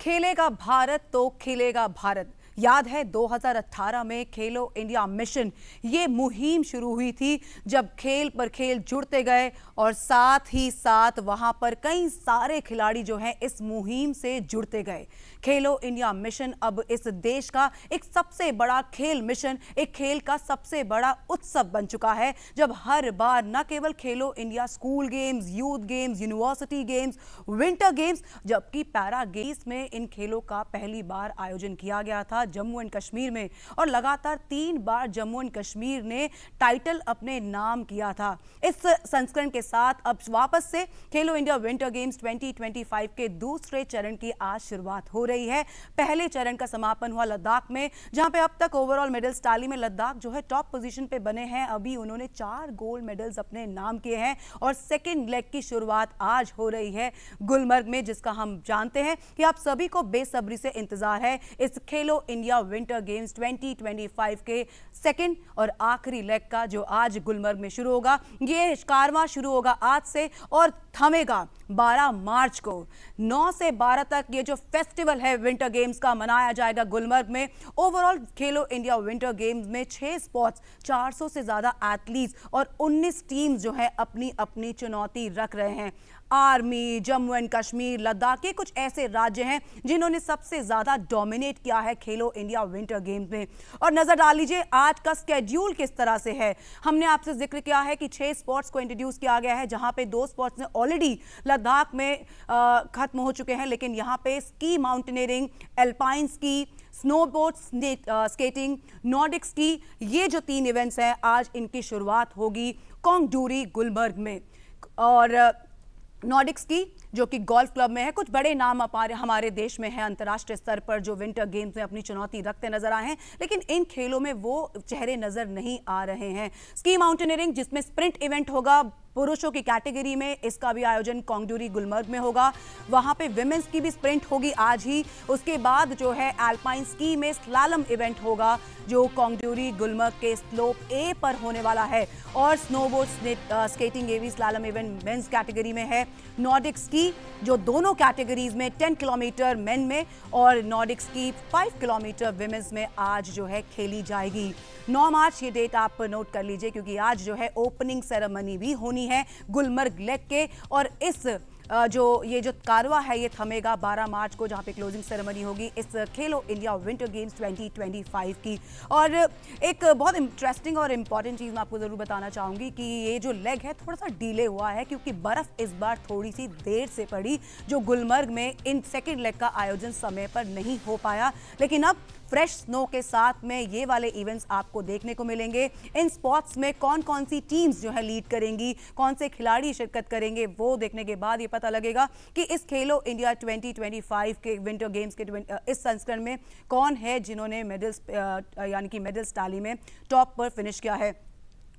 खेलेगा भारत तो खिलेगा भारत। याद है 2018 में खेलो इंडिया मिशन, ये मुहिम शुरू हुई थी जब खेल पर खेल जुड़ते गए और साथ ही साथ वहां पर कई सारे खिलाड़ी जो हैं इस मुहिम से जुड़ते गए। खेलो इंडिया मिशन अब इस देश का एक सबसे बड़ा खेल मिशन, एक खेल का सबसे बड़ा उत्सव बन चुका है, जब हर बार न केवल खेलो India school games, youth games, university games, winter games, जबकि पैरा गेम्स में इन खेलों का पहली बार आयोजन किया गया था जम्मू एंड कश्मीर में, और लगातार 3 बार जम्मू एंड कश्मीर ने टाइटल अपने नाम किया था। इस संस्करण के साथ अब वापस से खेलो इंडिया विंटर गेम्स 2025 के दूसरे चरण की आज शुरुआत हो रही है। पहले चरण का समापन हुआ लद्दाख में, जहां पे अब तक ओवरऑल मेडल्स टैली में लद्दाख जो है टॉप पोजीशन पे बने हैं। अभी उन्होंने 4 गोल्ड मेडल्स अपने नाम किए हैं और सेकेंड लेग की शुरुआत आज हो रही है गुलमर्ग में, जिसका हम जानते हैं कि आप सभी को बेसब्री से इंतजार है इस खेलो इंडिया विंटर गेम्स 2025 के सेकेंड और आखिरी लेग का, जो आज गुलमर्ग में शुरू होगा। ये कारवां शुरू होगा आज से और थमेगा 12 मार्च को। 9 से 12 तक ये जो फेस्टिवल है विंटर गेम्स का मनाया जाएगा गुलमर्ग में। ओवरऑल खेलो इंडिया विंटर गेम्स में 6 स्पोर्ट्स, 400 से ज्यादा एथलीट्स और 19 टीम्स जो है अपनी अपनी चुनौती रख रहे हैं। आर्मी, जम्मू एंड कश्मीर, लद्दाख के कुछ ऐसे राज्य हैं जिन्होंने सबसे ज्यादा डोमिनेट किया है खेलो इंडिया विंटर गेम्स में। और नजर डाल लीजिए आज का स्केड्यूल किस तरह से है। हमने आपसे जिक्र किया है कि 6 स्पोर्ट्स को इंट्रोड्यूस किया गया है, जहां पे 2 स्पोर्ट्स ने ऑलरेडी लद्दाख में खत्म हो चुके हैं, लेकिन यहां पे ski mountaineering, alpine ski, snowboard skating, Nordic ski, ये जो 3 इवेंट्स हैं आज इनकी शुरुआत होगी कोंगडूरी गुलमर्ग में। और नॉर्डिक स्की जो कि गोल्फ क्लब में है, कुछ बड़े नाम हमारे देश में है अंतर्राष्ट्रीय स्तर पर जो विंटर गेम्स में अपनी चुनौती रखते नजर आए हैं, लेकिन इन खेलों में वो चेहरे नजर नहीं आ रहे हैं। स्की माउंटेनियरिंग जिसमें स्प्रिंट इवेंट होगा पुरुषों की कैटेगरी में, इसका भी आयोजन कोंगडूरी गुलमर्ग में होगा। वहां पे विमेंस की भी स्प्रिंट होगी आज ही। उसके बाद जो है एल्पाइन स्की में स्लालम इवेंट होगा जो कोंगडूरी गुलमर्ग के स्लोप ए पर होने वाला है। और स्नोबोर्ड स्केटिंग ये भी स्लालम इवेंट मेंस कैटेगरी में है। नॉर्डिक स्की जो दोनों कैटेगरीज में 10 किलोमीटर मेन में और नॉर्डिक स्की 5 किलोमीटर विमेंस में आज जो है खेली जाएगी। 9 मार्च ये डेट आप नोट कर लीजिए, क्योंकि आज जो है ओपनिंग सेरेमनी भी होनी है गुलमर्ग लेग के। और इस ये जो कारवा है ये थमेगा 12 मार्च को, जहां पे क्लोजिंग सेरेमनी होगी इस खेलो इंडिया विंटर गेम्स 2025 की। और एक बहुत इंटरेस्टिंग और इंपॉर्टेंट चीज़ मैं आपको ज़रूर बताना चाहूँगी कि ये जो लेग है थोड़ा सा डिले हुआ है, क्योंकि बर्फ़ इस बार थोड़ी सी देर से पड़ी, जो गुलमर्ग में इन सेकेंड लेग का आयोजन समय पर नहीं हो पाया। लेकिन अब फ्रेश स्नो के साथ में ये वाले इवेंट्स आपको देखने को मिलेंगे। इन स्पोर्ट्स में कौन कौन सी टीम्स जो है लीड करेंगी, कौन से खिलाड़ी शिरकत करेंगे, वो देखने के बाद ये पता लगेगा कि इस खेलो इंडिया 2025 के विंटर गेम्स के इस संस्करण में कौन है जिन्होंने मेडल्स यानी कि मेडल्स टैली में टॉप पर फिनिश किया है।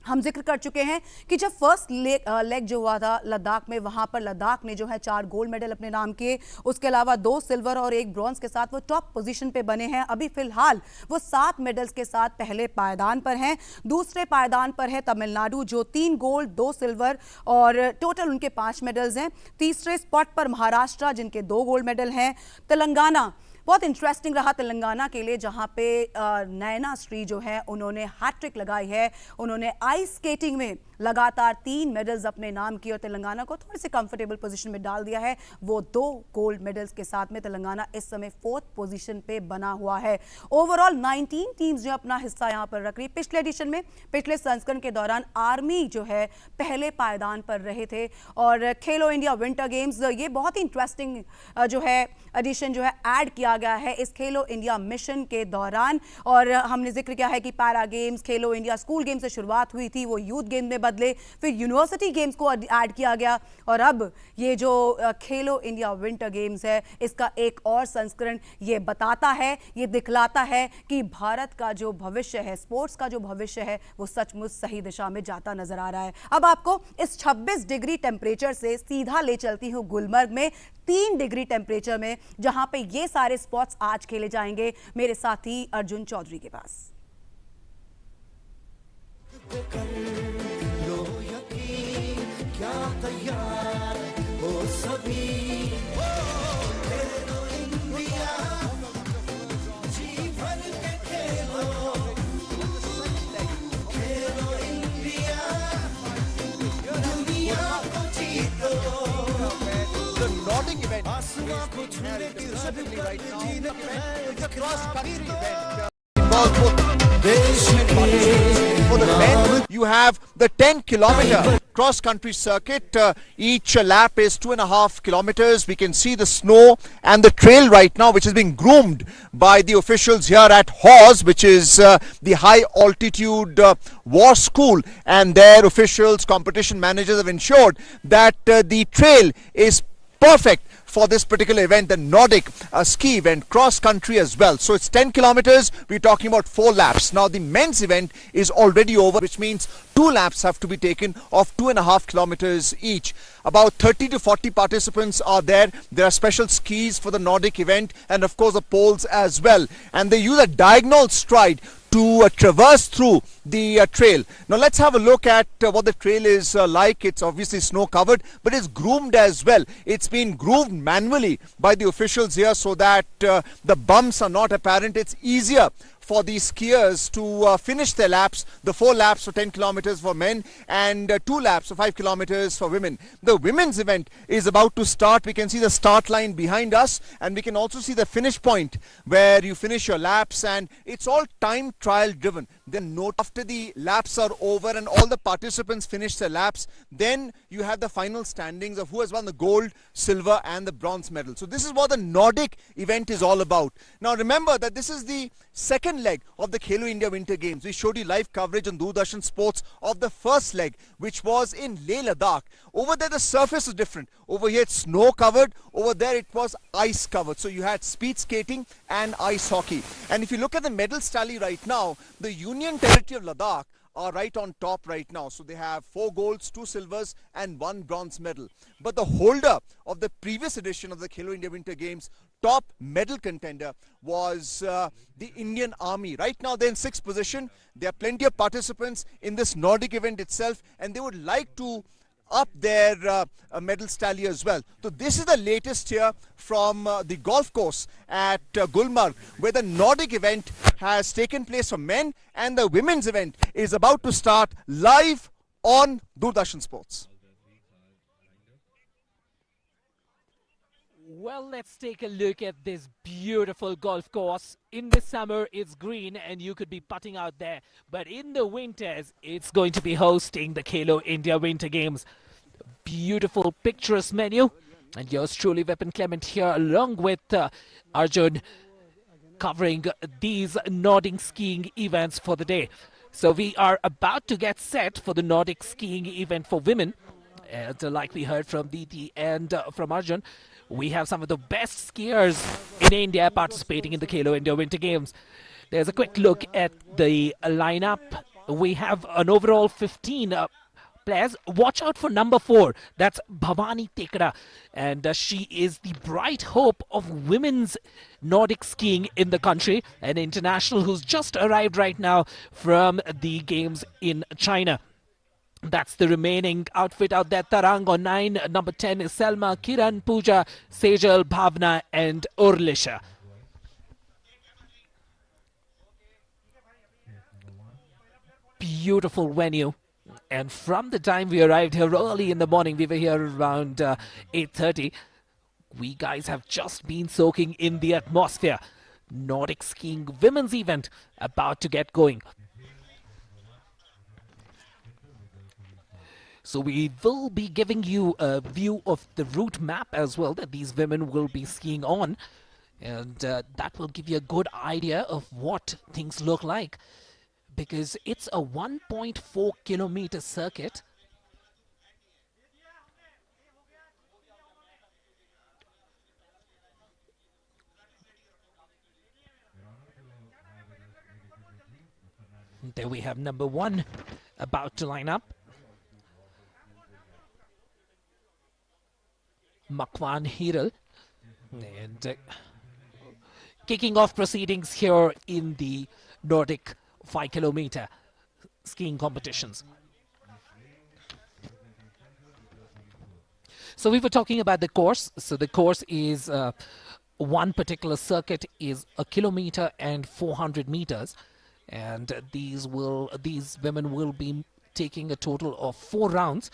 हम जिक्र कर चुके हैं कि जब फर्स्ट लेग जो हुआ था लद्दाख में, वहां पर लद्दाख ने जो है 4 गोल्ड मेडल अपने नाम किए। उसके अलावा 2 सिल्वर और 1 ब्रॉन्ज के साथ वो टॉप पोजीशन पे बने हैं। अभी फिलहाल वो 7 मेडल्स के साथ पहले पायदान पर हैं। दूसरे पायदान पर है तमिलनाडु जो 3 गोल्ड 2 सिल्वर और टोटल उनके 5 मेडल्स हैं। तीसरे स्पॉट पर महाराष्ट्र जिनके 2 गोल्ड मेडल हैं। तेलंगाना बहुत इंटरेस्टिंग रहा तेलंगाना के लिए, जहां पे नैना श्री जो है उन्होंने हैट्रिक लगाई है। उन्होंने आइस स्केटिंग में लगातार 3 मेडल्स अपने नाम किए और तेलंगाना को थोड़ी सी कंफर्टेबल पोजीशन में डाल दिया है। वो 2 गोल्ड मेडल्स के साथ में तेलंगाना इस समय 4th पोजीशन पे बना हुआ है। ओवरऑल 19 टीम्स जो अपना हिस्सा यहां पर रख रही। पिछले एडिशन में, पिछले संस्करण के दौरान आर्मी जो है पहले पायदान पर रहे थे। और खेलो इंडिया विंटर गेम्स ये बहुत ही इंटरेस्टिंग जो है एडिशन जो है ऐड किया गया है इस खेलो इंडिया मिशन के दौरान। और हमने जिक्र किया है कि पैरा गेम्स, खेलो इंडिया स्कूल गेम्स से शुरुआत हुई थी, वो यूथ गेम में बदले, फिर यूनिवर्सिटी गेम्स को ऐड किया गया और अब ये जो खेलो इंडिया विंटर गेम्स है इसका एक और संस्करण ये बताता है, ये दिखलाता है कि भारत का जो भविष्य है, स्पोर्ट्स का जो भविष्य है, वो सचमुच सही दिशा में जाता नजर आ रहा है। अब आपको इस 26 डिग्री टेम्परेचर से सीधा ले चलती हूँ गुलमर्ग में 3 डिग्री टेम्परेचर में, जहां पे ये सारे स्पोर्ट्स आज खेले जाएंगे मेरे साथी अर्जुन चौधरी के पास। क्या तैयार हो सभी, specifically right now. It's a cross-country event. Involves both for the men, you have the 10-kilometer cross-country circuit. Each lap is 2.5 kilometers. We can see the snow and the trail right now, which is being groomed by the officials here at Hawes, which is the high altitude war school, and their officials, competition managers have ensured that the trail is perfect for this particular event, the Nordic ski event, cross country as well. So it's 10 kilometers. We're talking about 4 laps. Now the men's event is already over, which means 2 laps have to be taken of 2.5 kilometers each. About 30 to 40 participants are there. There are special skis for the Nordic event, and of course the poles as well. And they use a diagonal stride to traverse through the trail. Now let's have a look at what the trail is like. It's obviously snow covered, but it's groomed as well. It's been groomed manually by the officials here so that the bumps are not apparent. It's easier for the skiers to finish their laps, the 4 laps for 10 kilometers for men and 2 laps for 5 kilometers for women. The women's event is about to start. We can see the start line behind us, and we can also see the finish point where you finish your laps, and it's all time trial driven. Then note after the laps are over and all the participants finish their laps, then you have the final standings of who has won the gold, silver and the bronze medal. So this is what the Nordic event is all about. Now remember that this is the second leg of the Khelo India Winter Games. We showed you live coverage on Doordarshan Sports of the first leg, which was in Leh Ladakh. Over there the surface is different. Over here it's snow covered. Over there it was ice covered. So you had speed skating and ice hockey. And if you look at the medals tally right now, the Union Territory of Ladakh are right on top right now. So they have 4 golds, 2 silvers and 1 bronze medal. But the holder of the previous edition of the Khelo India Winter Games, top medal contender, was the Indian Army. Right now they're in 6th position. There are plenty of participants in this Nordic event itself, and they would like to up their medal tally as well. So this is the latest here from the golf course at Gulmarg, where the Nordic event has taken place for men, and the women's event is about to start live on Doordarshan Sports. Well, let's take a look at this beautiful golf course. In the summer, it's green and you could be putting out there. But in the winters, it's going to be hosting the Khelo India Winter Games. Beautiful, picturesque menu. And yours truly, Vipin Clement here, along with Arjun, covering these Nordic skiing events for the day. So we are about to get set for the Nordic skiing event for women. And like we heard from Diti and from Arjun, we have some of the best skiers in India participating in the Khelo India Winter Games. There's a quick look at the lineup. We have an overall 15 players. Watch out for number 4. That's Bhavani Tekra. And she is the bright hope of women's Nordic skiing in the country. An international who's just arrived right now from the games in China. That's the remaining outfit out there. Tarang on 9. Number 10 is Selma, Kiran, Pooja, Sejal, Bhavna and Urlisha. Beautiful venue. And from the time we arrived here early in the morning, we were here around 8:30. We guys have just been soaking in the atmosphere. Nordic skiing women's event about to get going. So we will be giving you a view of the route map as well that these women will be skiing on. And that will give you a good idea of what things look like. Because it's a 1.4 kilometer circuit. There we have number 1 about to line up. Makwan Hiral, and kicking off proceedings here in the Nordic 5 kilometer skiing competitions. So we were talking about the course. So the course is one particular circuit is 1 kilometer and 400 meters, and these women will be taking a total of 4 rounds.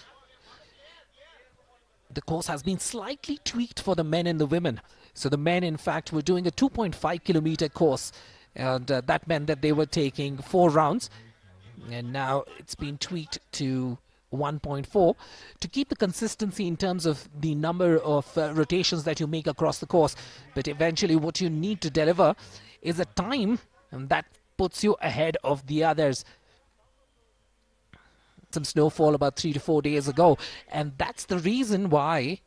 The course has been slightly tweaked for the men and the women. So the men, in fact, were doing a 2.5-kilometer course, and that meant that they were taking 4 rounds. And now it's been tweaked to 1.4 to keep the consistency in terms of the number of rotations that you make across the course. But eventually what you need to deliver is a time that puts you ahead of the others. Some snowfall about 3 to 4 days ago, and that's the reason why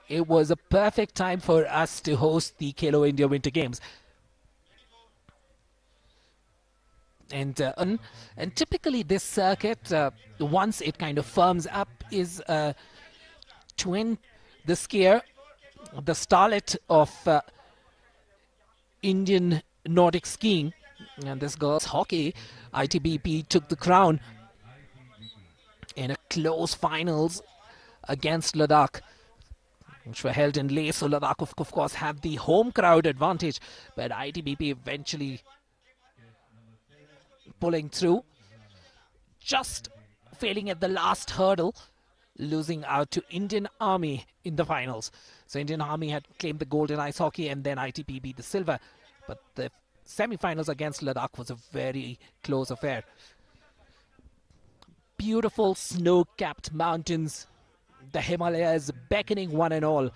it was a perfect time for us to host the Khelo India Winter Games. And typically this circuit, once it kind of firms up, is the skier, the starlet of Indian Nordic skiing, and this girls hockey. ITBP took the crown in a close finals against Ladakh, which were held in Leh. So Ladakh, of course, had the home crowd advantage, but ITBP eventually pulling through, just failing at the last hurdle, losing out to Indian Army in the finals. So Indian Army had claimed the gold in ice hockey, and then ITBP the silver. But the semi-finals against Ladakh was a very close affair. Beautiful snow-capped mountains, the Himalayas beckoning one and all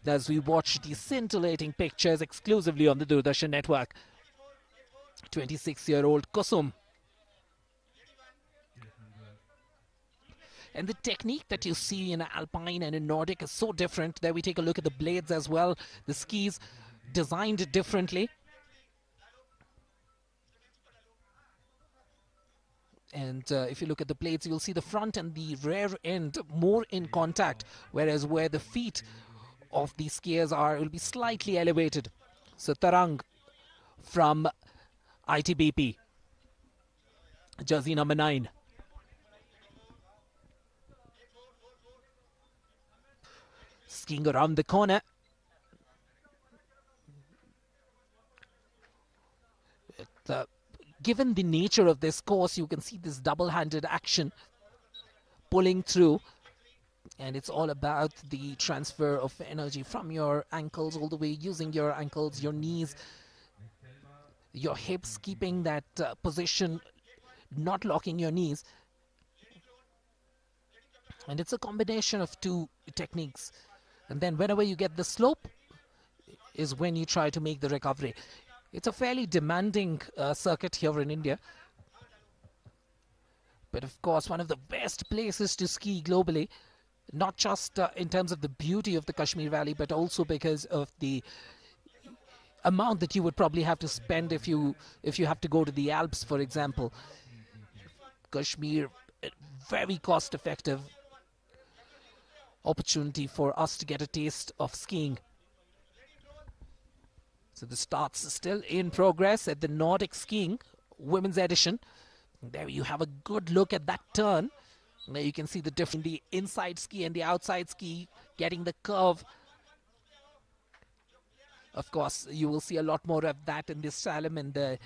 as we watch these scintillating pictures exclusively on the Doordarshan network. 26-year-old Kusum. And the technique that you see in Alpine and in Nordic is so different. There we take a look at the blades as well. The skis designed differently. And if you look at the blades, you'll see the front and the rear end more in contact, whereas where the feet of the skiers are, it will be slightly elevated. So Tarang from ITBP, jersey number 9. Skiing around the corner. Given the nature of this course, you can see this double-handed action pulling through, and it's all about the transfer of energy from your ankles all the way, using your ankles, your knees, your hips, keeping that position, not locking your knees. And it's a combination of 2 techniques. And then whenever you get the slope is when you try to make the recovery. It's a fairly demanding circuit here in India. But of course, one of the best places to ski globally, not just in terms of the beauty of the Kashmir Valley, but also because of the amount that you would probably have to spend if you have to go to the Alps, for example. Kashmir, very cost-effective opportunity for us to get a taste of skiing. So the starts still in progress at the Nordic skiing women's edition. There you have a good look at that turn. There you can see the difference in the inside ski and the outside ski, getting the curve. Of course, you will see a lot more of that in this slalom and the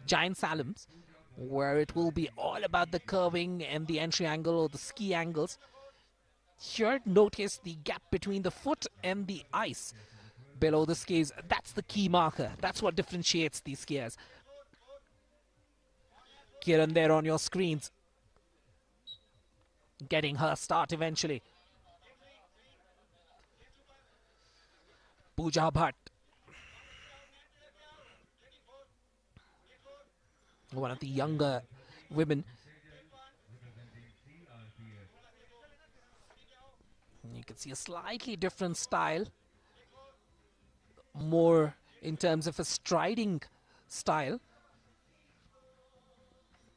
giant slaloms, where it will be all about the curving and the entry angle or the ski angles. Here, notice the gap between the foot and the ice below the skis. That's the key marker. That's what differentiates these skiers. Kiran there on your screens, getting her start eventually. Pooja Bhatt, one of the younger women. You can see a slightly different style, more in terms of a striding style,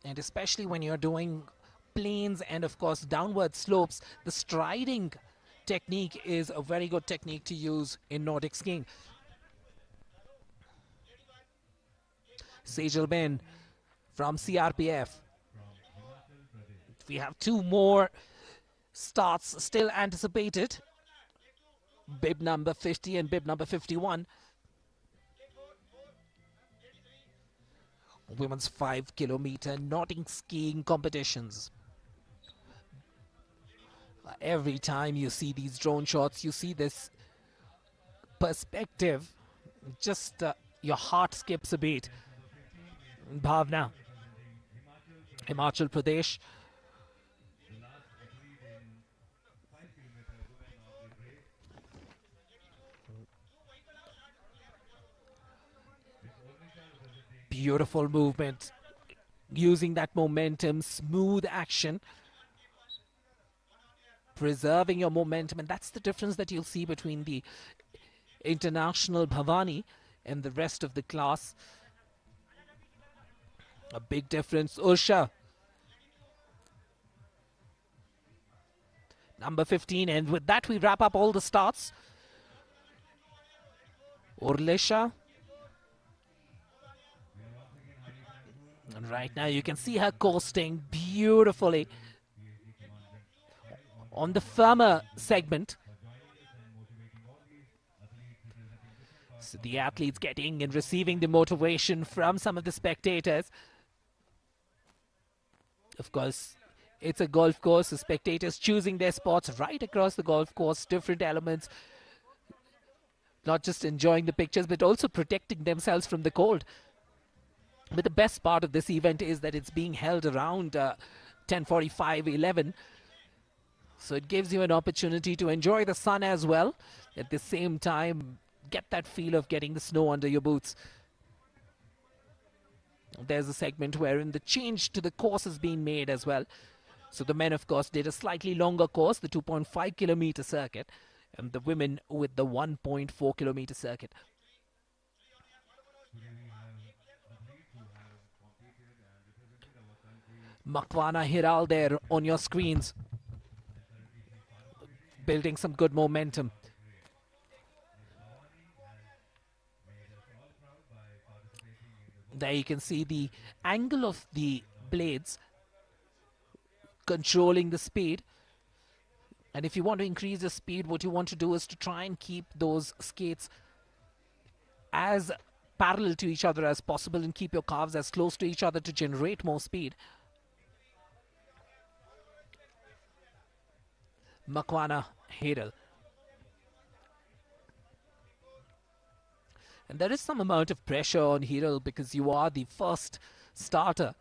and especially when you're doing planes and of course downward slopes, the striding technique is a very good technique to use in Nordic skiing. Sejal Ben from CRPF. We have 2 more starts still anticipated. Bib number 50 and bib number 51. women's 5-kilometer Nordic skiing competitions. Every time you see these drone shots, you see this perspective. Just your heart skips a beat. Bhavna, Himachal Pradesh. Beautiful movement, using that momentum, smooth action, preserving your momentum, and that's the difference that you'll see between the international Bhavani and the rest of the class. A big difference. Usha, number 15, and with that we wrap up all the starts. Urlesha, and right now you can see her coasting beautifully on the firmer segment. So the athletes getting and receiving the motivation from some of the spectators. Of course, it's a golf course, so spectators choosing their spots right across the golf course, different elements, not just enjoying the pictures, but also protecting themselves from the cold. But the best part of this event is that it's being held around 10:45, 11. So it gives you an opportunity to enjoy the sun as well. At the same time, get that feel of getting the snow under your boots. There's a segment wherein the change to the course is being made as well. So the men, of course, did a slightly longer course, the 2.5-kilometer circuit, and the women with the 1.4-kilometer circuit. Makwana Hiral there on your screens, building some good momentum. There you can see the angle of the blades controlling the speed. And if you want to increase the speed, what you want to do is to try and keep those skates as parallel to each other as possible and keep your calves as close to each other to generate more speed. Makwana Hiral. And there is some amount of pressure on Hiral because you are the first starter.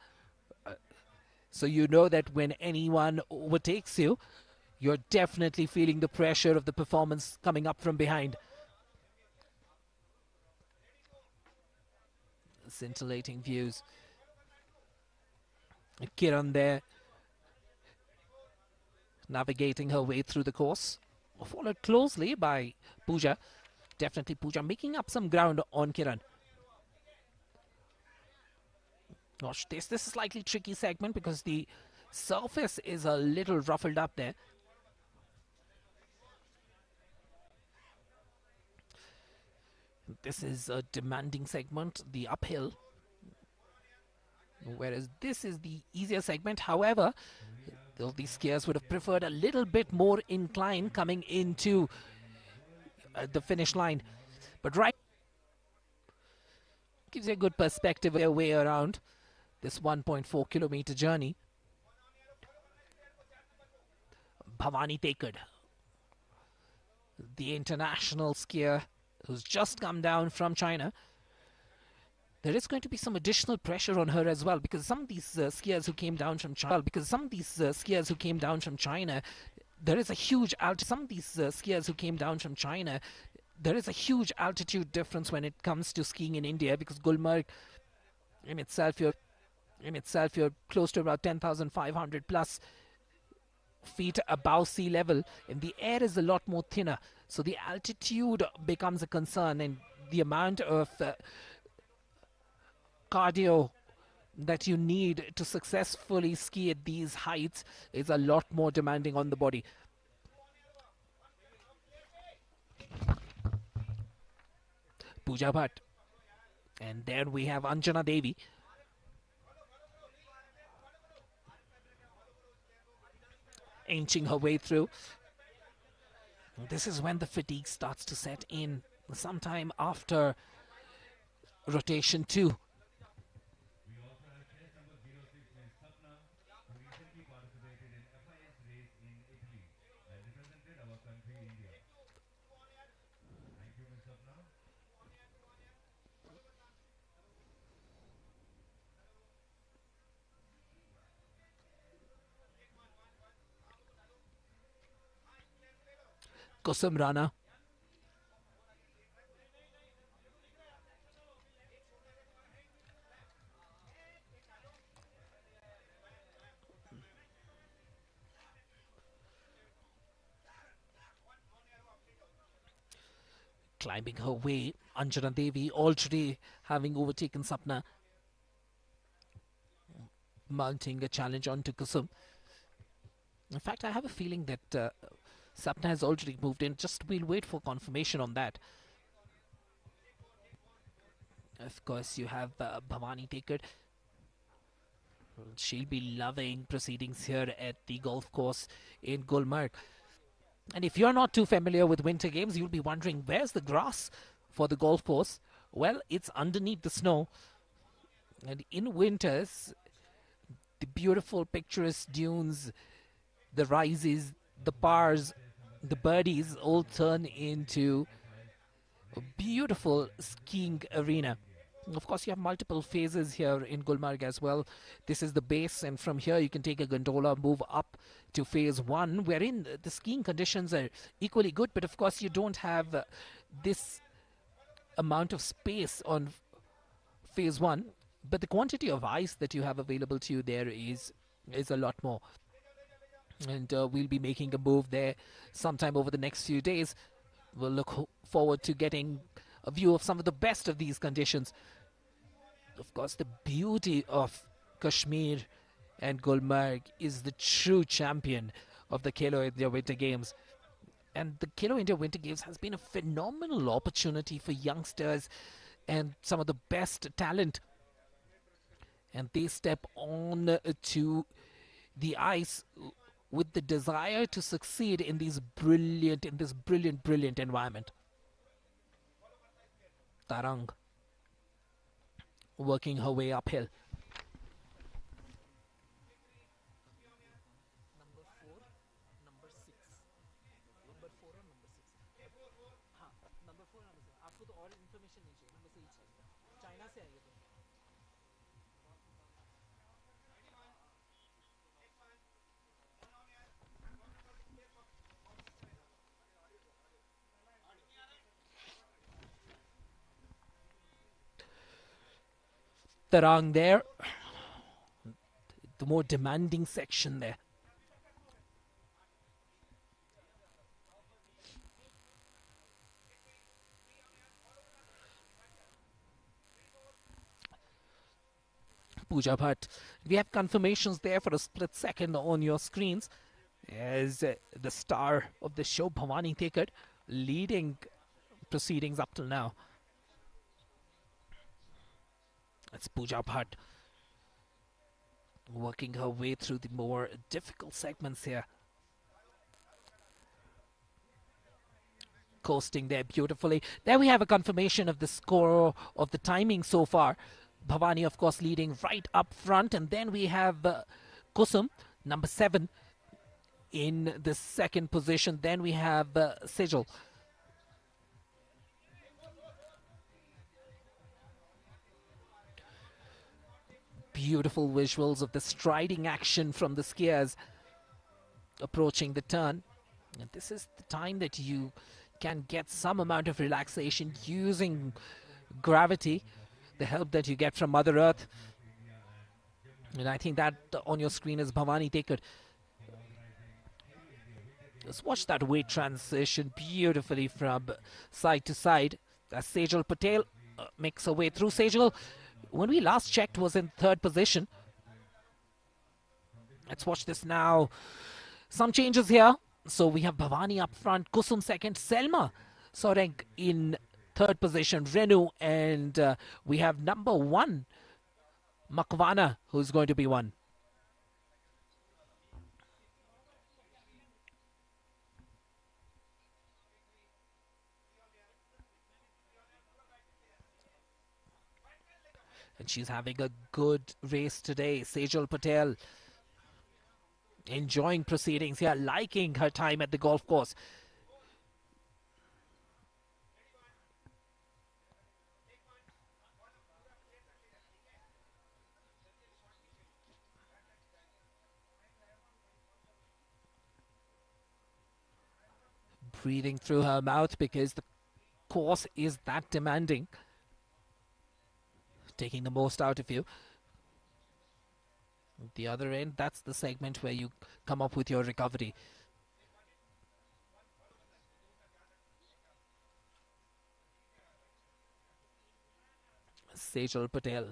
So you know that when anyone overtakes you, you're definitely feeling the pressure of the performance coming up from behind. Scintillating views. Kiran there, navigating her way through the course, followed closely by Pooja. Definitely Pooja making up some ground on Kiran. Gosh, this is a slightly tricky segment because the surface is a little ruffled up there. This is a demanding segment, the uphill, whereas this is the easier segment. However, these skiers would have preferred a little bit more incline coming into the finish line. But right, gives you a good perspective of their way around this 1.4-kilometer journey. Bhavani Tekad, the international skier who's just come down from China. There is going to be some additional pressure on her as well because some of these skiers who came down from China, there is a huge altitude. Some of these skiers who came down from China, there is a huge altitude difference when it comes to skiing in India because Gulmarg in itself you're close to about 10,500 plus feet above sea level, and the air is a lot more thinner, so the altitude becomes a concern, and the amount of cardio that you need to successfully ski at these heights is a lot more demanding on the body. Pooja Bhatt, and then we have Anjana Devi. Inching her way through. This is when the fatigue starts to set in, sometime after rotation 2. Kusum Rana. Climbing her way, Anjana Devi already having overtaken Sapna, mounting a challenge onto Kusum. In fact, I have a feeling that Sapna has already moved in. Just we'll wait for confirmation on that. Of course, you have Bhavani Tekar. She'll be loving proceedings here at the golf course in Gulmarg. And if you're not too familiar with winter games, you'll be wondering where's the grass for the golf course? Well, it's underneath the snow. And in winters, the beautiful picturesque dunes, the rises, the pars, the birdies all turn into a beautiful skiing arena. Of course, you have multiple phases here in Gulmarg as well. This is the base, and from here you can take a gondola, move up to phase one, wherein the skiing conditions are equally good, but of course you don't have this amount of space on phase one. But the quantity of ice that you have available to you there is a lot more. And we'll be making a move there sometime over the next few days. We'll look forward to getting a view of some of the best of these conditions. Of course, the beauty of Kashmir and Gulmarg is the true champion of the Khelo India Winter Games. And the Khelo India Winter Games has been a phenomenal opportunity for youngsters and some of the best talent. And they step on to the ice with the desire to succeed in this brilliant environment. Tarang working her way uphill. Tarang there, the more demanding section there. Pooja Bhatt. We have confirmations there for a split second on your screens as the star of the show, Bhavani Tekar, leading proceedings up till now. That's Pooja Bhatt working her way through the more difficult segments here. Coasting there beautifully. There we have a confirmation of the score of the timing so far. Bhavani, of course, leading right up front. And then we have Kusum, number 7, in the second position. Then we have Sejal. Beautiful visuals of the striding action from the skiers approaching the turn. And this is the time that you can get some amount of relaxation using gravity, the help that you get from Mother Earth. And I think that on your screen is Bhavani Tekar. Just watch that weight transition beautifully from side to side as Sejal Patel makes her way through. Sejal, when we last checked, was in 3rd position. Let's watch this now. Some changes here. So we have Bhavani up front, Kusum 2nd, Selma Soreng in 3rd position, Renu, and we have number 1, Makwana, who's going to be 1. And she's having a good race today, Sejal Patel. Enjoying proceedings here, liking her time at the golf course. breathing through her mouth because the course is that demanding, taking the most out of you. At the other end, that's the segment where you come up with your recovery. Sejal Patel.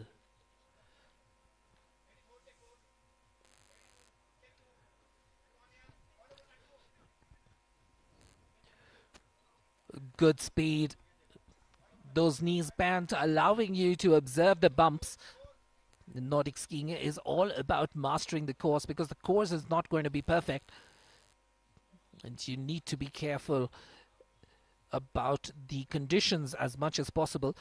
Good speed. Those knees bent, allowing you to observe the bumps. The Nordic skiing is all about mastering the course because the course is not going to be perfect. And you need to be careful about the conditions as much as possible.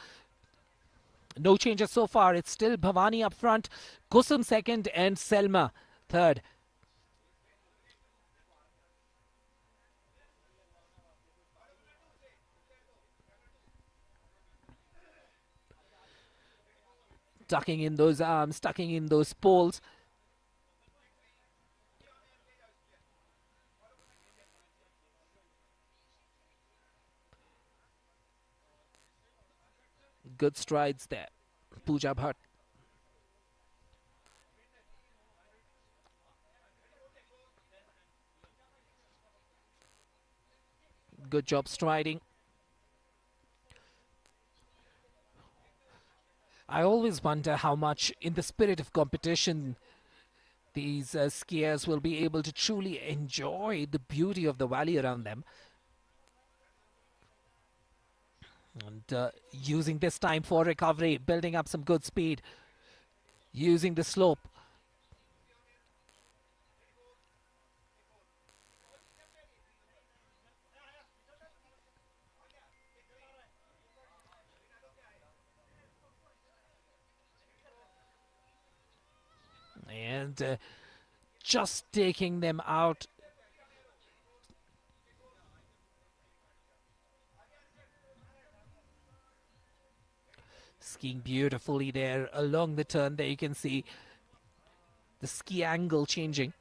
No changes so far. It's still Bhavani up front, Kusum second, and Selma third. Tucking in those arms, tucking in those poles. Good strides there. Pooja Bhatt. Good job striding. I always wonder how much, in the spirit of competition, these skiers will be able to truly enjoy the beauty of the valley around them. And using this time for recovery, building up some good speed, using the slope. And just taking them out. Skiing beautifully there along the turn. There you can see the ski angle changing.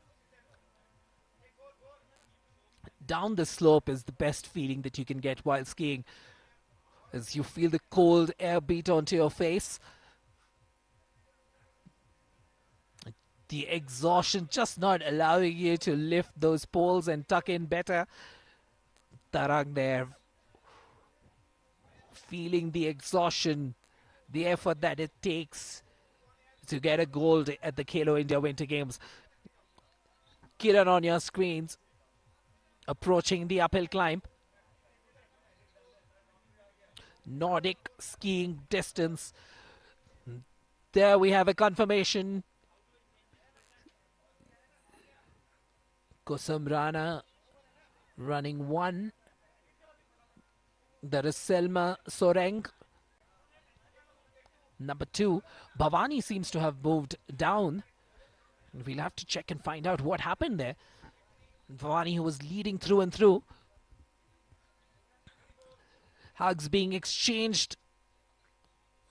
Down the slope is the best feeling that you can get while skiing, as you feel the cold air beat onto your face. The exhaustion just not allowing you to lift those poles and tuck in better. Tarang there, feeling the exhaustion, the effort that it takes to get a gold at the Khelo India Winter Games. Kiran on your screens, approaching the uphill climb. Nordic skiing distance. There we have a confirmation. Kusum Rana running 1. There is Selma Soreng, number 2. Bhavani seems to have moved down. We'll have to check and find out what happened there. Bhavani, who was leading through and through. Hugs being exchanged.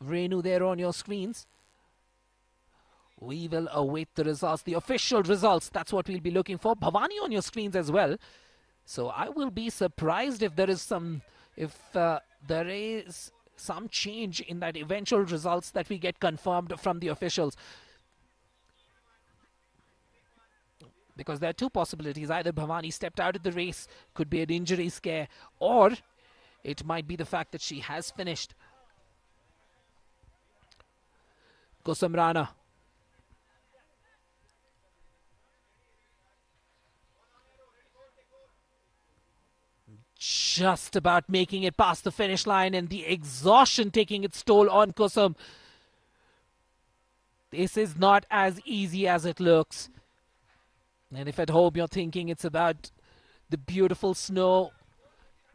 Renu there on your screens. We will await the results, the official results. That's what we'll be looking for. Bhavani on your screens as well. So I will be surprised if there is some change in that eventual results that we get confirmed from the officials. Because there are two possibilities. Either Bhavani stepped out of the race, could be an injury scare, or it might be the fact that she has finished. Kusum Rana. Just about making it past the finish line, and the exhaustion taking its toll on Kusum. This is not as easy as it looks. And if at home you're thinking it's about the beautiful snow,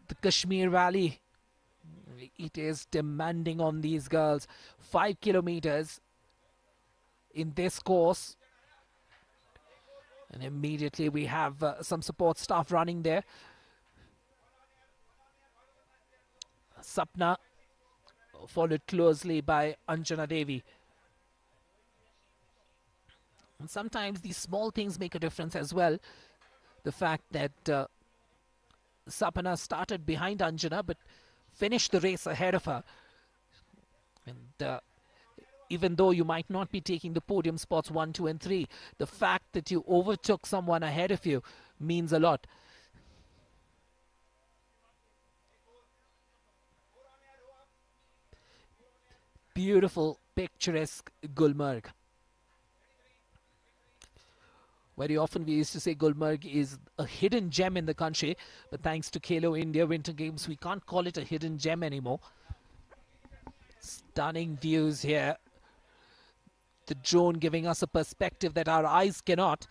the Kashmir Valley, it is demanding on these girls. 5 kilometers in this course. And immediately we have some support staff running there. Sapna, followed closely by Anjana Devi. And sometimes these small things make a difference as well. The fact that Sapana started behind Anjana but finished the race ahead of her. And even though you might not be taking the podium spots 1, 2, and 3, the fact that you overtook someone ahead of you means a lot. Beautiful, picturesque Gulmarg. Very often we used to say Gulmarg is a hidden gem in the country, but thanks to Khelo India Winter Games, we can't call it a hidden gem anymore. Stunning views here. The drone giving us a perspective that our eyes cannot.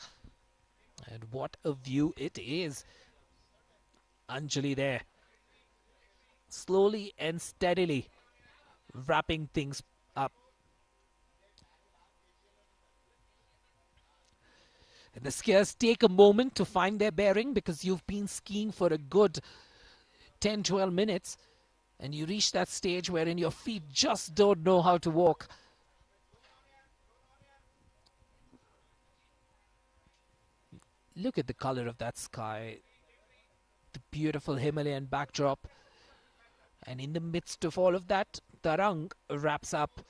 And what a view it is. Anjali there, slowly and steadily wrapping things up. And the skiers take a moment to find their bearing because you've been skiing for a good 10-12 minutes and you reach that stage wherein your feet just don't know how to walk. Look at the color of that sky, the beautiful Himalayan backdrop, and in the midst of all of that, Tarang wraps up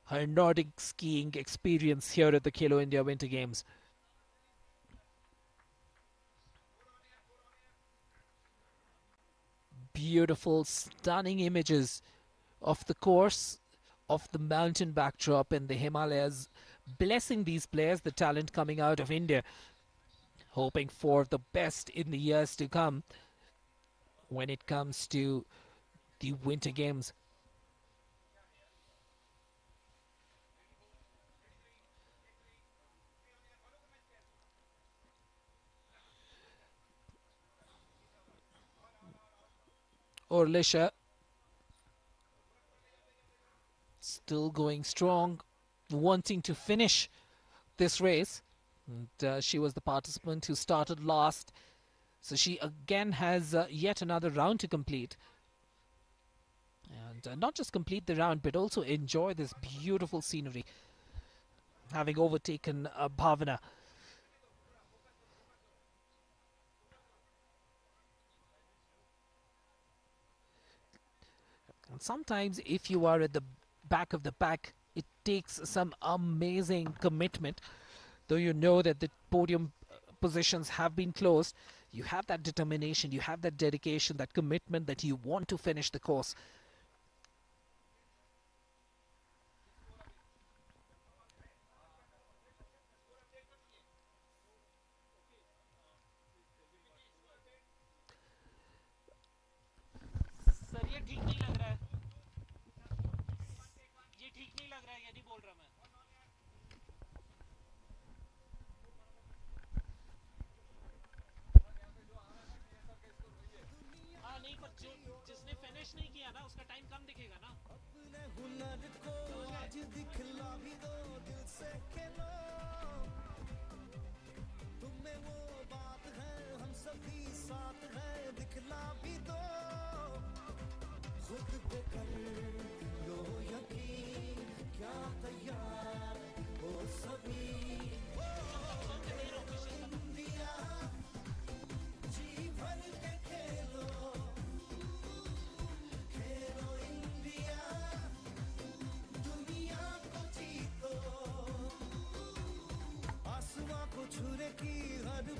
her Nordic skiing experience here at the Khelo India Winter Games. Beautiful, stunning images of the course, of the mountain backdrop and the Himalayas, blessing these players, the talent coming out of India, hoping for the best in the years to come when it comes to the Winter Games. Orlisha still going strong, wanting to finish this race. And she was the participant who started last. So she again has yet another round to complete. And not just complete the round, but also enjoy this beautiful scenery, having overtaken Bhavana. And sometimes if you are at the back of the pack, it takes some amazing commitment. Though you know that the podium positions have been closed, you have that determination, you have that dedication, that commitment that you want to finish the course. Sir ये ठीक नहीं लग रहा है, ये ठीक नहीं लग रहा है, ये नहीं बोल रहा मैं. हाँ नहीं, पर जिसने फिनिश नहीं किया ना उसका टाइम कम दिखेगा ना.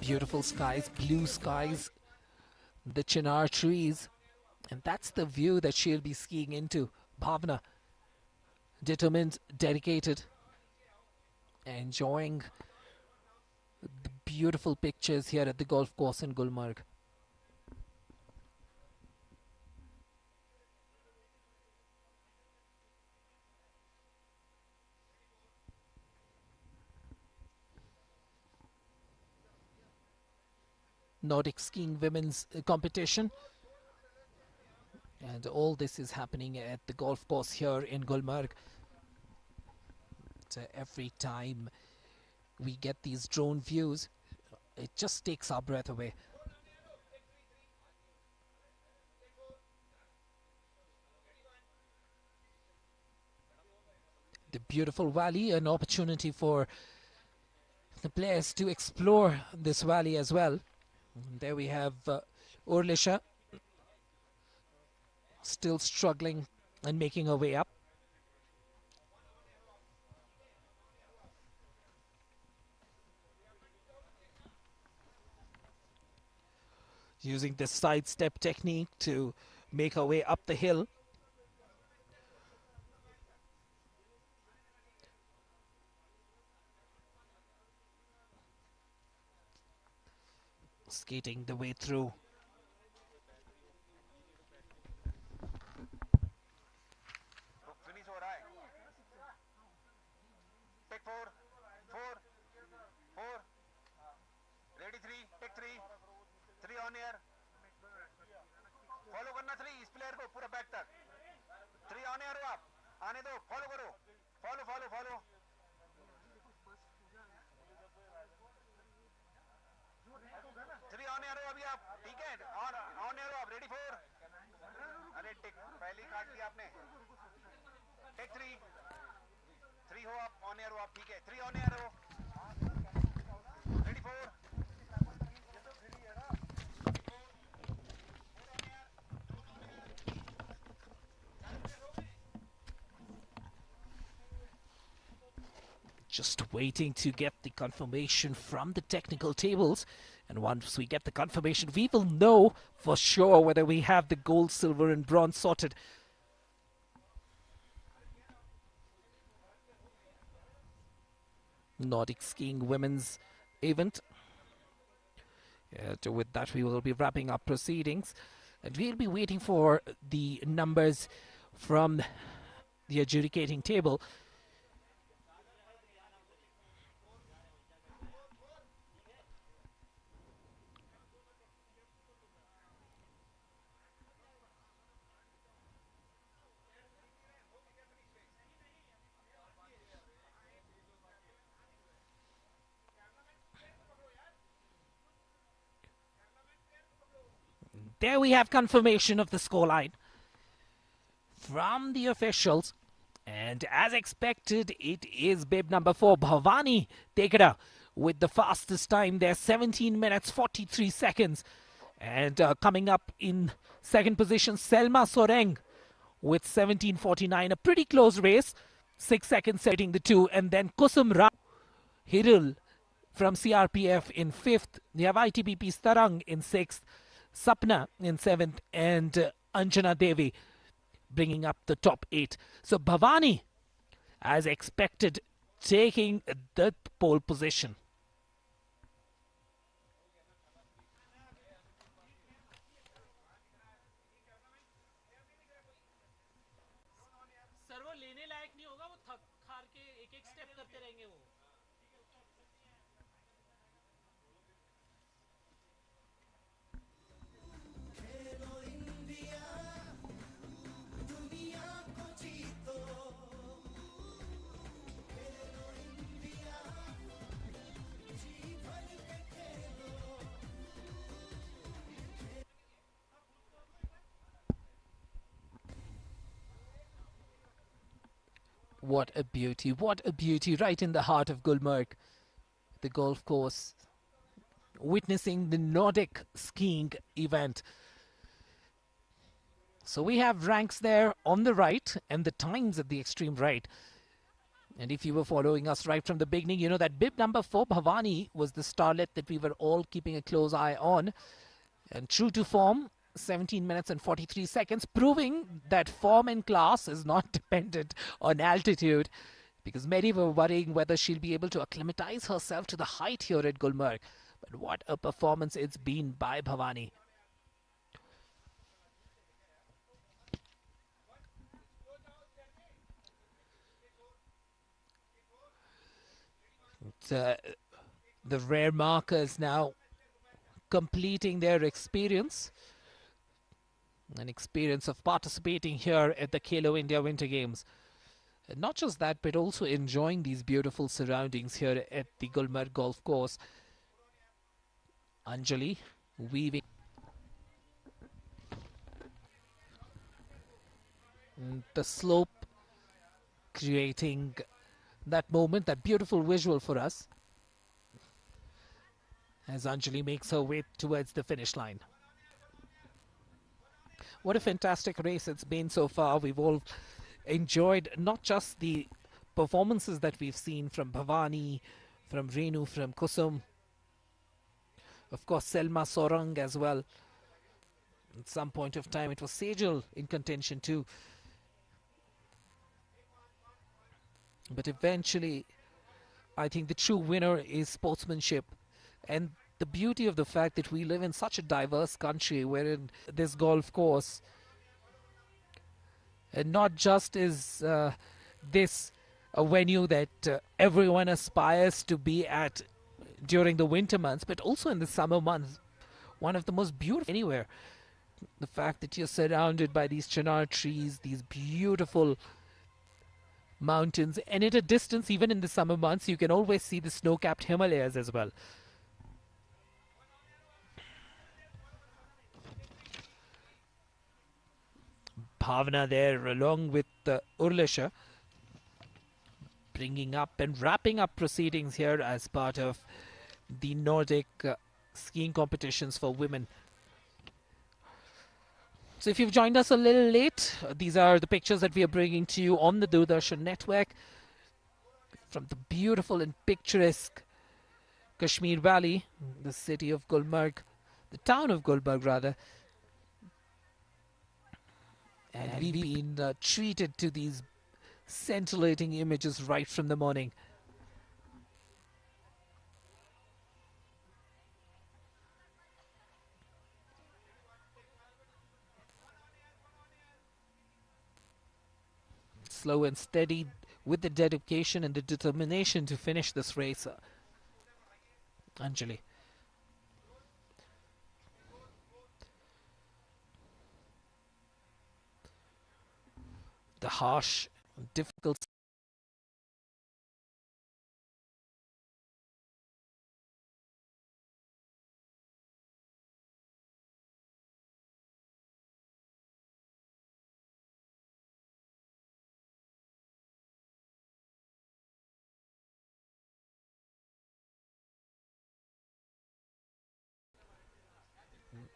Beautiful skies, blue skies, the chinar trees, and that's the view that she'll be skiing into. Bhavna, determined, dedicated, enjoying the beautiful pictures here at the golf course in Gulmarg. Nordic skiing women's competition, and all this is happening at the golf course here in Gulmarg. Every time we get these drone views, it just takes our breath away. The beautiful valley, an opportunity for the players to explore this valley as well. And there we have Urlisha still struggling and making her way up. Using the sidestep technique to make her way up the hill. Skating the way through. Finish हो रहा है. Take 4, 4, 4. Ready 3, take 3. 3 on air. Follow करना 3 इस player को पूरा back तक. 3 on air हो आप. आने दो. Follow करो. Follow, follow, follow. 3 on air हो अभी आप. ठीक है. On air हो आप. Ready 4. अरे टिक पहली काट ली आपने. टेक 3 3 हो आप. ऑन एयर हो आप. ठीक है. 3 ऑन एयर हो. Ready 4. Just waiting to get the confirmation from the technical tables. And once we get the confirmation, we will know for sure whether we have the gold, silver and bronze sorted. Nordic skiing women's event. With that, we will be wrapping up proceedings. And we'll be waiting for the numbers from the adjudicating table. There we have confirmation of the scoreline from the officials. And as expected, it is bib number 4, Bhavani Tekada, with the fastest time there, 17 minutes 43 seconds. And coming up in second position, Selma Soreng with 17:49, a pretty close race, 6 seconds separating the two. And then Kusum Rao Hirul from CRPF in 5th. You have ITBP Starang in 6th, Sapna in 7th, and Anjana Devi bringing up the top 8. So Bhavani, as expected, taking the pole position. Sir वो लेने लायक नहीं होगा, वो थक हार के एक एक स्टेप करते रहेंगे वो. What a beauty, right in the heart of Gulmarg, the golf course, witnessing the Nordic skiing event. So we have ranks there on the right and the times at the extreme right. And if you were following us right from the beginning, you know that bib number 4, Bhavani, was the starlet that we were all keeping a close eye on. And true to form, 17 minutes and 43 seconds, proving that form and class is not dependent on altitude, because many were worrying whether she'll be able to acclimatize herself to the height here at Gulmarg. But what a performance it's been by Bhavani. The rare markers now completing their experience. An experience of participating here at the Khelo India Winter Games. And not just that, but also enjoying these beautiful surroundings here at the Gulmarg Golf Course. Anjali weaving the slope, creating that moment, that beautiful visual for us as Anjali makes her way towards the finish line. What a fantastic race it's been so far. We've all enjoyed not just the performances that we've seen from Bhavani, from Renu, from Kusum, of course Selma Sorang as well. At some point of time it was Sejal in contention too. But eventually I think the true winner is sportsmanship. And the beauty of the fact that we live in such a diverse country wherein this golf course, and not just is this a venue that everyone aspires to be at during the winter months, but also in the summer months, one of the most beautiful anywhere. The fact that you're surrounded by these chinar trees, these beautiful mountains, and at a distance, even in the summer months, you can always see the snow-capped Himalayas as well. Bhavna there along with Urlisha, bringing up and wrapping up proceedings here as part of the Nordic skiing competitions for women. So if you've joined us a little late, these are the pictures that we are bringing to you on the Doordarshan network from the beautiful and picturesque Kashmir Valley, the city of Gulmarg, the town of Gulmarg rather. And we've been treated to these scintillating images right from the morning. Slow and steady with the dedication and the determination to finish this race. Anjali. The harsh, difficult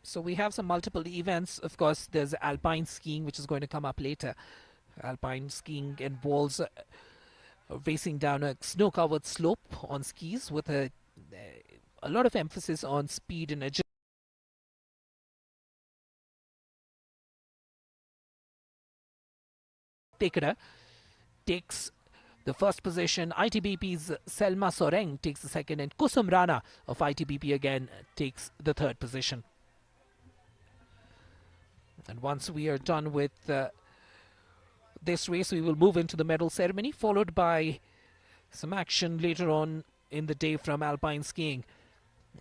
So we have some multiple events. Of course, there's alpine skiing, which is going to come up later. Alpine skiing involves racing down a snow-covered slope on skis with a lot of emphasis on speed and agility. Tekara takes the first position. ITBP's Selma Soreng takes the second, and Kusum Rana of ITBP again takes the third position. And once we are done with this race, we will move into the medal ceremony, followed by some action later on in the day from alpine skiing.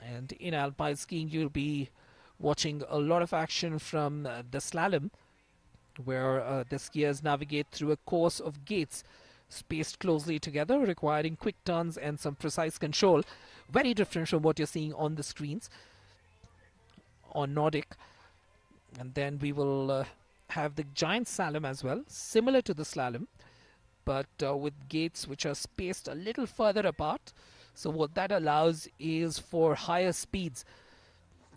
And in alpine skiing, you'll be watching a lot of action from the slalom, where the skiers navigate through a course of gates spaced closely together, requiring quick turns and some precise control. Very different from what you're seeing on the screens on Nordic. And then we will have the giant slalom as well, similar to the slalom, but with gates which are spaced a little further apart. So what that allows is for higher speeds.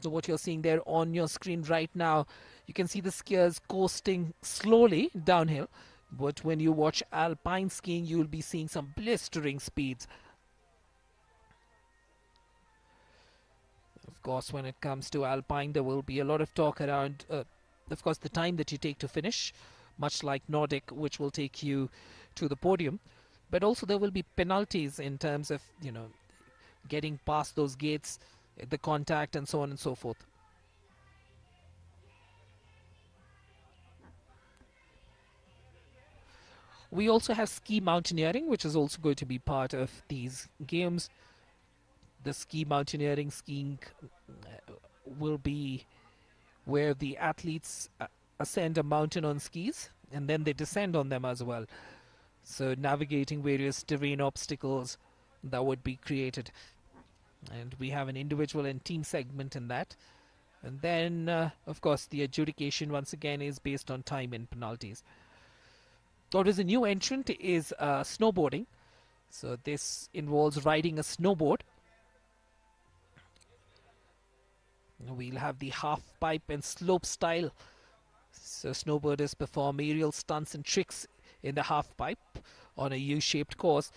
So what you're seeing there on your screen right now, you can see the skiers coasting slowly downhill. But when you watch alpine skiing, you'll be seeing some blistering speeds. Of course, when it comes to alpine, there will be a lot of talk around, of course, the time that you take to finish, much like Nordic, which will take you to the podium. But also there will be penalties in terms of, getting past those gates, the contact, and so on and so forth. We also have ski mountaineering, which is also going to be part of these games. The ski mountaineering skiing will be where the athletes ascend a mountain on skis and then they descend on them as well. So navigating various terrain obstacles that would be created. And we have an individual and team segment in that. And then, of course, the adjudication once again is based on time and penalties. What is a new entrant is snowboarding. So this involves riding a snowboard. We'll have the half pipe and slope style So snowboarders perform aerial stunts and tricks in the half pipe on a U-shaped course.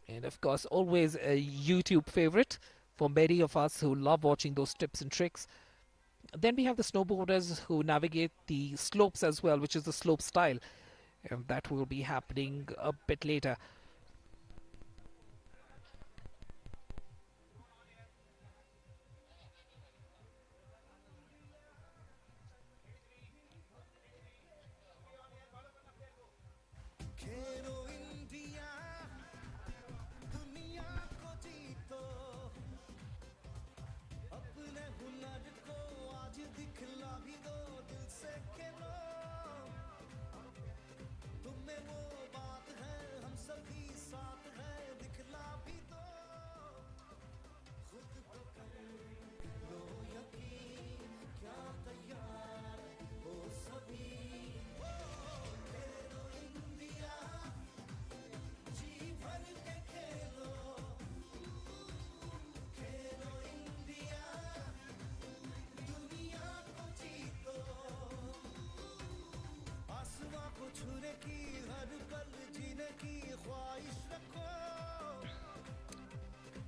And of course, always a YouTube favorite for many of us who love watching those tips and tricks. Then we have the snowboarders who navigate the slopes as well, which is the slope style. And that will be happening a bit later.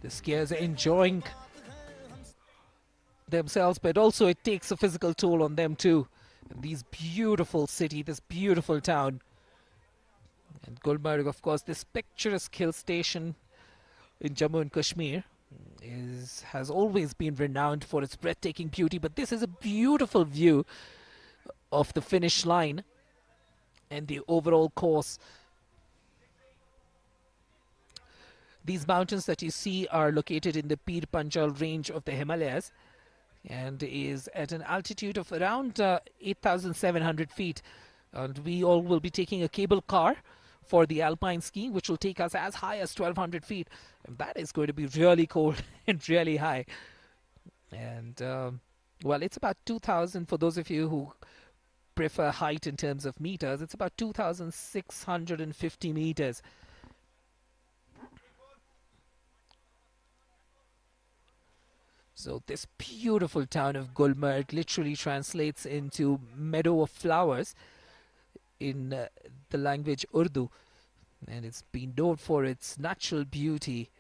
The skiers are enjoying themselves, but also it takes a physical toll on them too. These beautiful city, this beautiful town. And Gulmarg, of course, this picturesque hill station in Jammu and Kashmir has always been renowned for its breathtaking beauty, but this is a beautiful view of the finish line and the overall course. These mountains that you see are located in the Pir Panjal range of the Himalayas and is at an altitude of around 8,700 feet. And we all will be taking a cable car for the alpine skiing, which will take us as high as 1,200 feet. And that is going to be really cold and really high. And, well, it's about 2,000 for those of you who prefer height in terms of meters. It's about 2,650 meters. So this beautiful town of Gulmarg literally translates into meadow of flowers in the language Urdu, and it's been known for its natural beauty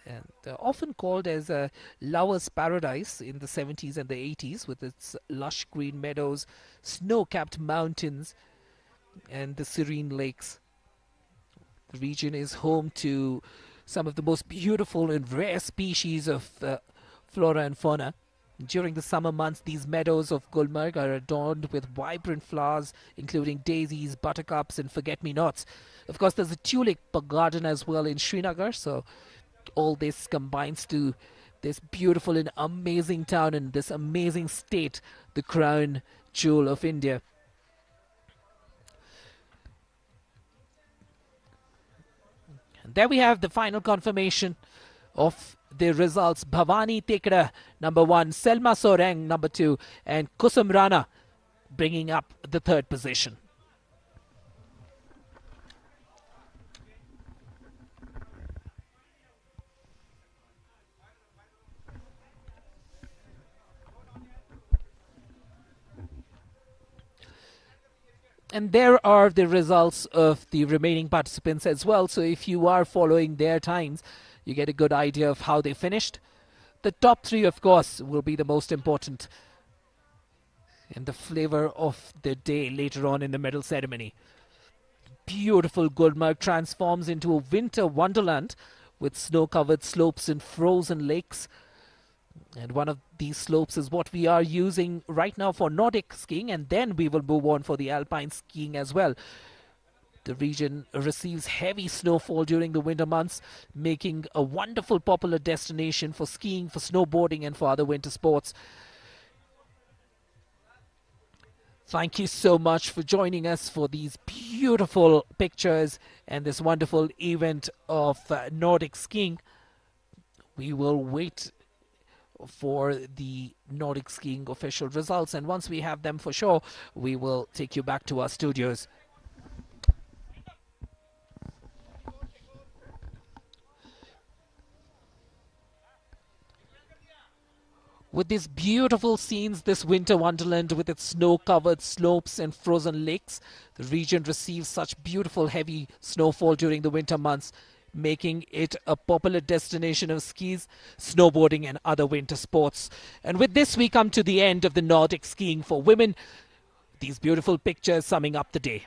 and often called as a lover's paradise in the 70s and the 80s, with its lush green meadows, snow-capped mountains and the serene lakes. The region is home to some of the most beautiful and rare species of flora and fauna. During the summer months, these meadows of Gulmarg are adorned with vibrant flowers, including daisies, buttercups, and forget-me-nots. Of course, there's a tulip garden as well in Srinagar, so all this combines to this beautiful and amazing town and this amazing state, the crown jewel of India. And there we have the final confirmation of the results. Bhavani Tekra, number 1, Selma Soreng, number 2, and Kusum Rana bringing up the 3rd position. And there are the results of the remaining participants as well. So if you are following their times, you get a good idea of how they finished. The top 3, of course, will be the most important and the flavor of the day later on in the medal ceremony. Beautiful Gulmarg transforms into a winter wonderland with snow-covered slopes and frozen lakes. And one of these slopes is what we are using right now for Nordic skiing, and then we will move on for the alpine skiing as well. The region receives heavy snowfall during the winter months, making a wonderful popular destination for skiing, for snowboarding, and for other winter sports. Thank you so much for joining us for these beautiful pictures and this wonderful event of Nordic skiing. We will wait for the Nordic skiing official results, and once we have them for sure, we will take you back to our studios. With these beautiful scenes, this winter wonderland with its snow-covered slopes and frozen lakes, the region receives such beautiful heavy snowfall during the winter months, making it a popular destination of skis, snowboarding and other winter sports. And with this, we come to the end of the Nordic skiing for women. These beautiful pictures summing up the day.